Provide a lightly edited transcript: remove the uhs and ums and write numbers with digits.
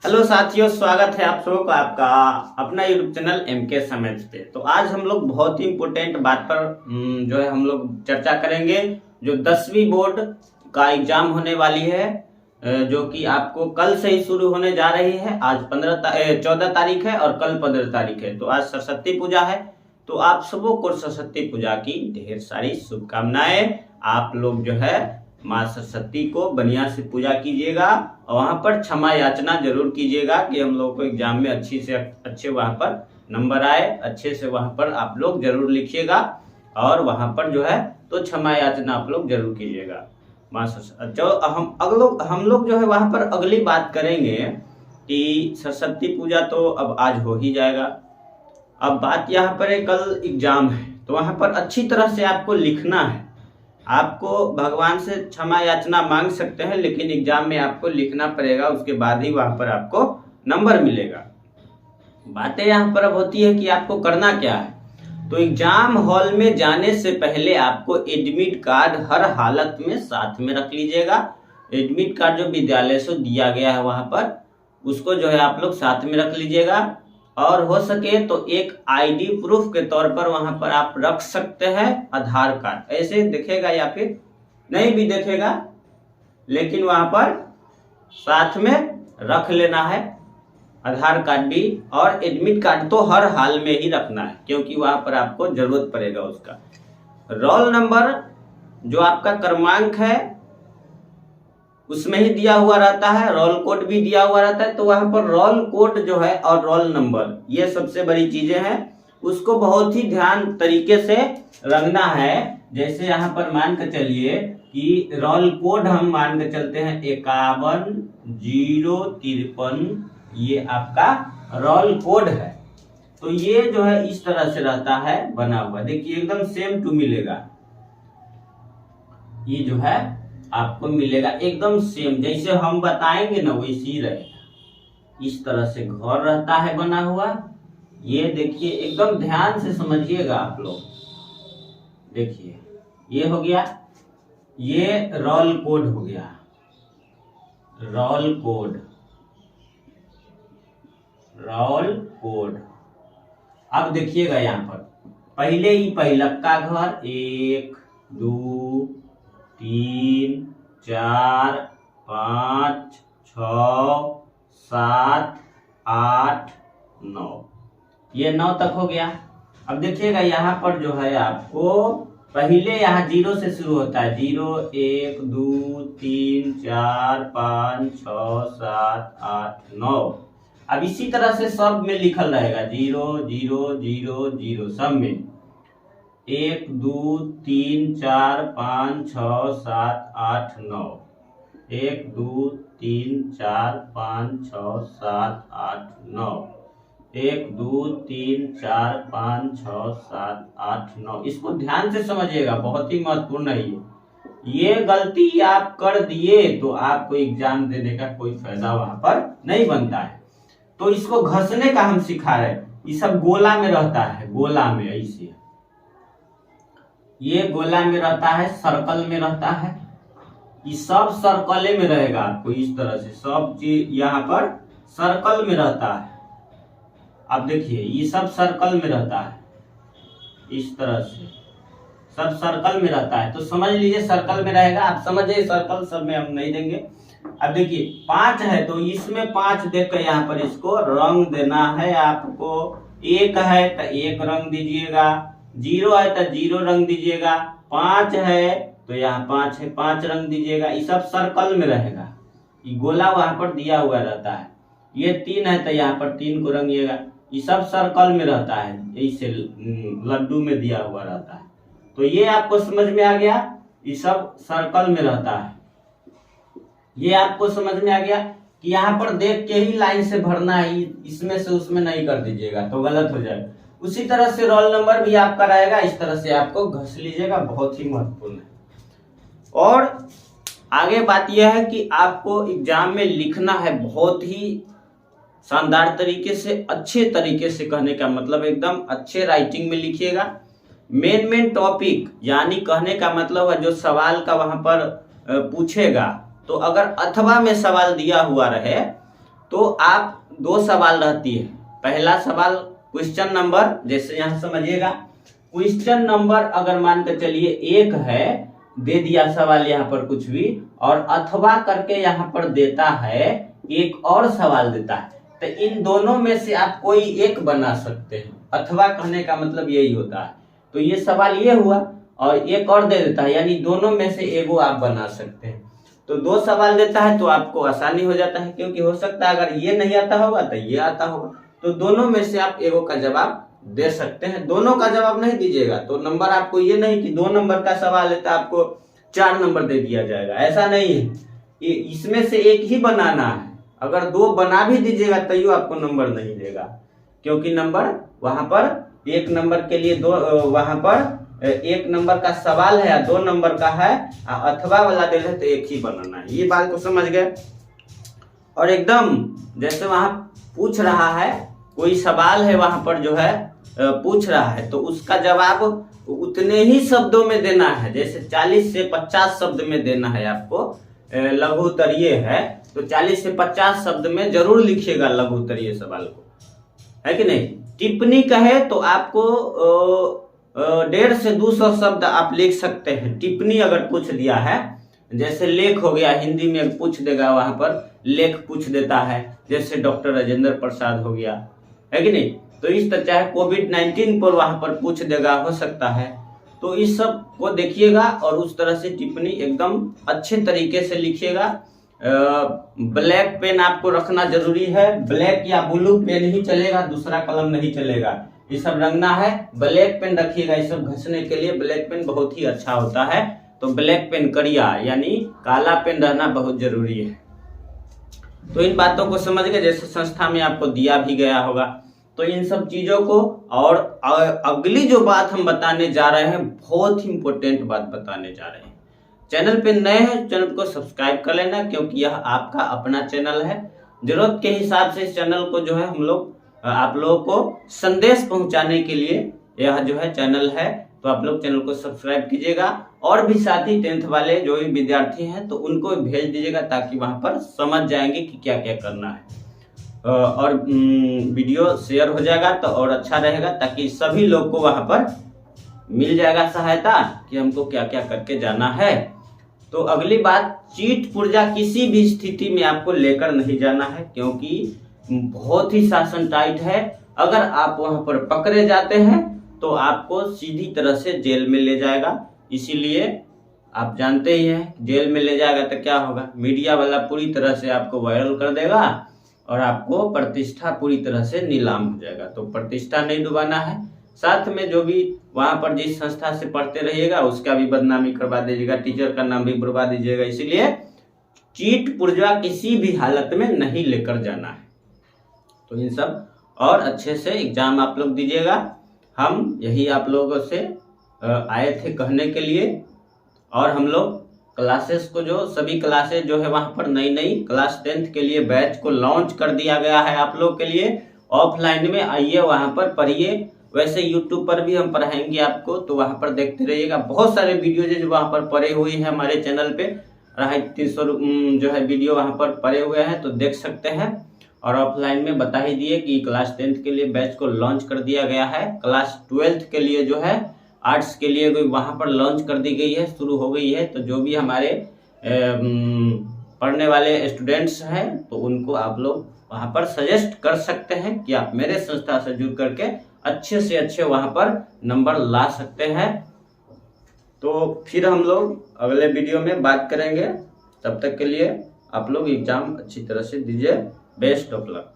Hello साथियों, स्वागत है आप सबों का आपका अपना यूट्यूब चैनल एमके समझ पे। तो आज हम लोग बहुत ही इम्पोर्टेंट बात पर जो है हम लोग चर्चा करेंगे। जो 10वीं बोर्ड का एग्जाम होने वाली है, जो कि आपको कल से ही शुरू होने जा रही है। आज 14 तारीख है और कल 15 तारीख है। तो आज सरस्वती पूजा है, तो आप सबों को सरस्वती पूजा की ढेर सारी शुभकामनाएं। आप लोग जो है माँ सरस्वती को बढ़िया से पूजा कीजिएगा और वहाँ पर क्षमा याचना जरूर कीजिएगा कि हम लोग को एग्जाम में अच्छी से अच्छे वहाँ पर नंबर आए। अच्छे से वहाँ पर आप लोग जरूर लिखिएगा और वहाँ पर जो है तो क्षमा याचना आप लोग जरूर कीजिएगा। माँ सरस्वती जो हम लोग जो है वहाँ पर अगली बात करेंगे कि सरस्वती पूजा तो अब आज हो ही जाएगा। अब बात यहाँ पर है, कल एग्जाम है तो वहाँ पर अच्छी तरह से आपको लिखना है। आपको भगवान से क्षमा याचना मांग सकते हैं, लेकिन एग्जाम में आपको लिखना पड़ेगा, उसके बाद ही वहां पर आपको नंबर मिलेगा। बातें यहाँ पर अब होती है कि आपको करना क्या है। तो एग्जाम हॉल में जाने से पहले आपको एडमिट कार्ड हर हालत में साथ में रख लीजिएगा। एडमिट कार्ड जो विद्यालय से दिया गया है वहां पर, उसको जो है आप लोग साथ में रख लीजिएगा। और हो सके तो एक आईडी प्रूफ के तौर पर वहां पर आप रख सकते हैं आधार कार्ड। ऐसे दिखेगा या फिर नहीं भी दिखेगा, लेकिन वहां पर साथ में रख लेना है आधार कार्ड भी। और एडमिट कार्ड तो हर हाल में ही रखना है, क्योंकि वहां पर आपको जरूरत पड़ेगा उसका। रोल नंबर जो आपका क्रमांक है उसमें ही दिया हुआ रहता है, रोल कोड भी दिया हुआ रहता है। तो वहां पर रोल कोड जो है और रोल नंबर, ये सबसे बड़ी चीजें हैं, उसको बहुत ही ध्यान तरीके से रखना है। जैसे यहाँ पर मान के चलिए कि रोल कोड हम मान के चलते हैं 51-053, ये आपका रोल कोड है। तो ये जो है इस तरह से रहता है बना हुआ, देखिए एकदम सेम टू मिलेगा। ये जो है आपको मिलेगा एकदम सेम, जैसे हम बताएंगे ना वैसी रहेगा। इस तरह से घर रहता है बना हुआ। ये देखिए एकदम ध्यान से समझिएगा आप लोग। देखिए ये हो गया, ये रोल कोड हो गया, रोल कोड, रोल कोड। अब देखिएगा यहाँ पर पहले ही पहिलक्का घर 1 2 3 4 5 6 7 8 9, ये 9 तक हो गया। अब देखिएगा यहाँ पर जो है आपको पहले यहाँ 0 से शुरू होता है। 0 1 2 3 4 5 6 7 8 9। अब इसी तरह से सब में लिखल रहेगा 0 0 0 0 सब में 1 2 3 4 5 6 7 8 9, 1 2 3 4 5 6 7 8 9, 1 2 3 4 5 6 7 8 9। इसको ध्यान से समझिएगा, बहुत ही महत्वपूर्ण है ये गलती आप कर दिए तो आपको एग्जाम देने का कोई फायदा वहां पर नहीं बनता है। तो इसको घसने का हम सिखा रहे हैं। ये सब गोला में रहता है, गोला में ऐसे, ये गोला में रहता है, सर्कल में रहता है। ये सब सर्कले में रहेगा आपको इस तरह से, सब चीज यहाँ पर सर्कल में रहता है। अब देखिए ये सब सर्कल में रहता है, इस तरह से सब सर्कल में रहता है। तो समझ लीजिए सर्कल में रहेगा, आप समझिए सर्कल सब में हम नहीं देंगे। अब देखिए 5 है तो इसमें 5 देख कर यहाँ पर इसको रंग देना है आपको। 1 है तो 1 रंग दीजिएगा, 0 है तो 0 रंग दीजिएगा, 5 है तो यहाँ 5 है 5 रंग दीजिएगा। ये सब सर्कल में रहेगा, ये गोला वहां पर दिया हुआ रहता है। ये 3 है तो यहाँ पर 3 को रंगिएगा। ये सब सर्कल में रहता है, ऐसे लड्डू में दिया हुआ रहता है। तो ये आपको समझ में आ गया, ये सब सर्कल में रहता है। ये आपको समझ में आ गया कि यहाँ पर देख के ही लाइन से भरना है, इसमें से उसमें नहीं कर दीजिएगा तो गलत हो जाएगा। उसी तरह से रोल नंबर भी आपका रहेगा, इस तरह से आपको घस लीजिएगा, बहुत ही महत्वपूर्ण है। और आगे बात यह है कि आपको एग्जाम में लिखना है बहुत ही शानदार तरीके से, अच्छे तरीके से। कहने का मतलब एकदम अच्छे राइटिंग में लिखिएगा। मेन टॉपिक, यानी कहने का मतलब है जो सवाल का वहां पर पूछेगा, तो अगर अथवा में सवाल दिया हुआ रहे तो आप दो सवाल रहती है। पहला सवाल क्वेश्चन नंबर, जैसे यहाँ समझिएगा, क्वेश्चन नंबर अगर मान कर चलिए 1 है, दे दिया सवाल यहाँ पर कुछ भी, और अथवा करके यहाँ पर देता है, एक और सवाल देता है, तो इन दोनों में से आप कोई एक बना सकते हैं। अथवा कहने का मतलब यही होता है। तो ये सवाल ये हुआ और एक और दे देता है, यानी दोनों में से एगो आप बना सकते हैं। तो दो सवाल देता है तो आपको आसानी हो जाता है, क्योंकि हो सकता है अगर ये नहीं आता होगा तो ये आता होगा, तो दोनों में से आप एगो का जवाब दे सकते हैं। दोनों का जवाब नहीं दीजिएगा तो नंबर आपको ये नहीं कि 2 नंबर का सवाल है तो आपको 4 नंबर दे दिया जाएगा, ऐसा नहीं है। इसमें से एक ही बनाना है। अगर 2 बना भी दीजिएगा तो आपको नंबर नहीं देगा, क्योंकि नंबर वहां पर 1 नंबर के लिए 2, वहां पर 1 नंबर का सवाल है या 2 नंबर का है, अथवा वाला दे रहे तो एक ही बनाना है। ये बात को समझ गए। और एकदम जैसे वहां पूछ रहा है, कोई सवाल है वहां पर जो है पूछ रहा है, तो उसका जवाब उतने ही शब्दों में देना है। जैसे 40 से 50 शब्द में देना है आपको, लघु उत्तरीय है तो 40 से 50 शब्द में जरूर लिखिएगा लघु उत्तरीय सवाल को, है कि नहीं। टिप्पणी कहे तो आपको 150 से 200 शब्द आप लिख सकते हैं। टिप्पणी अगर पूछ दिया है, जैसे लेख हो गया, हिंदी में पूछ देगा, वहां पर लेख पूछ देता है, जैसे डॉक्टर राजेंद्र प्रसाद हो गया, है कि नहीं। तो इस तरह चाहे कोविड-19 पर वहां पर पूछ देगा, हो सकता है। तो इस सब को देखिएगा और उस तरह से टिप्पणी एकदम अच्छे तरीके से लिखिएगा। ब्लैक पेन आपको रखना जरूरी है। ब्लैक या ब्लू पेन ही चलेगा, दूसरा कलम नहीं चलेगा। ये सब रंगना है, ब्लैक पेन रखिएगा। ये सब घसने के लिए ब्लैक पेन बहुत ही अच्छा होता है। तो ब्लैक पेन करिया यानी काला पेन रहना बहुत जरूरी है। तो इन बातों को समझ के, जैसे संस्था में आपको दिया भी गया होगा, तो इन सब चीजों को। और अगली जो बात हम बताने जा रहे हैं, बहुत ही इंपॉर्टेंट बात बताने जा रहे हैं। चैनल पे नए हैं, चैनल को सब्सक्राइब कर लेना, क्योंकि यह आपका अपना चैनल है। जरूरत के हिसाब से इस चैनल को जो है हम लोग आप लोगों को संदेश पहुंचाने के लिए यह जो है चैनल है। तो आप लोग चैनल को सब्सक्राइब कीजिएगा, और भी साथी 10th वाले जो भी विद्यार्थी हैं तो उनको भेज दीजिएगा, ताकि वहां पर समझ जाएंगे कि क्या क्या करना है। और वीडियो शेयर हो जाएगा तो और अच्छा रहेगा, ताकि सभी लोग को वहां पर मिल जाएगा सहायता कि हमको क्या क्या करके जाना है। तो अगली बात, चीट पुर्जा किसी भी स्थिति में आपको लेकर नहीं जाना है, क्योंकि बहुत ही शासन टाइट है। अगर आप वहां पर पकड़े जाते हैं तो आपको सीधी तरह से जेल में ले जाएगा। इसीलिए आप जानते ही हैं, जेल में ले जाएगा तो क्या होगा, मीडिया वाला पूरी तरह से आपको वायरल कर देगा और आपको प्रतिष्ठा पूरी तरह से नीलाम हो जाएगा। तो प्रतिष्ठा नहीं डुबाना है। साथ में जो भी वहां पर जिस संस्था से पढ़ते रहिएगा उसका भी बदनामी करवा दीजिएगा, टीचर का नाम भी बर्बा दीजिएगा। इसीलिए चीट पुर्जा किसी भी हालत में नहीं लेकर जाना है। तो इन सब और अच्छे से एग्जाम आप लोग दीजिएगा। हम यही आप लोगों से आए थे कहने के लिए। और हम लोग क्लासेस को, जो सभी क्लासेस जो है वहां पर नई क्लास 10th के लिए बैच को लॉन्च कर दिया गया है आप लोग के लिए। ऑफलाइन में आइए, वहां पर पढ़िए। वैसे यूट्यूब पर भी हम पढ़ाएंगे आपको, तो वहां पर देखते रहिएगा। बहुत सारे वीडियो जो वहां पर पड़े हुए हैं हमारे चैनल पे, 350 जो है वीडियो वहां पर पड़े हुए हैं, तो देख सकते हैं। और ऑफलाइन में बता ही दिए कि क्लास 10th के लिए बैच को लॉन्च कर दिया गया है। क्लास 12th के लिए जो है आर्ट्स के लिए कोई वहां पर लॉन्च कर दी गई है, शुरू हो गई है। तो जो भी हमारे पढ़ने वाले स्टूडेंट्स हैं तो उनको आप लोग वहां पर सजेस्ट कर सकते हैं कि आप मेरे संस्था से जुड़ करके अच्छे से अच्छे वहां पर नंबर ला सकते हैं। तो फिर हम लोग अगले वीडियो में बात करेंगे। तब तक के लिए आप लोग एग्जाम अच्छी तरह से दीजिए। Best of luck.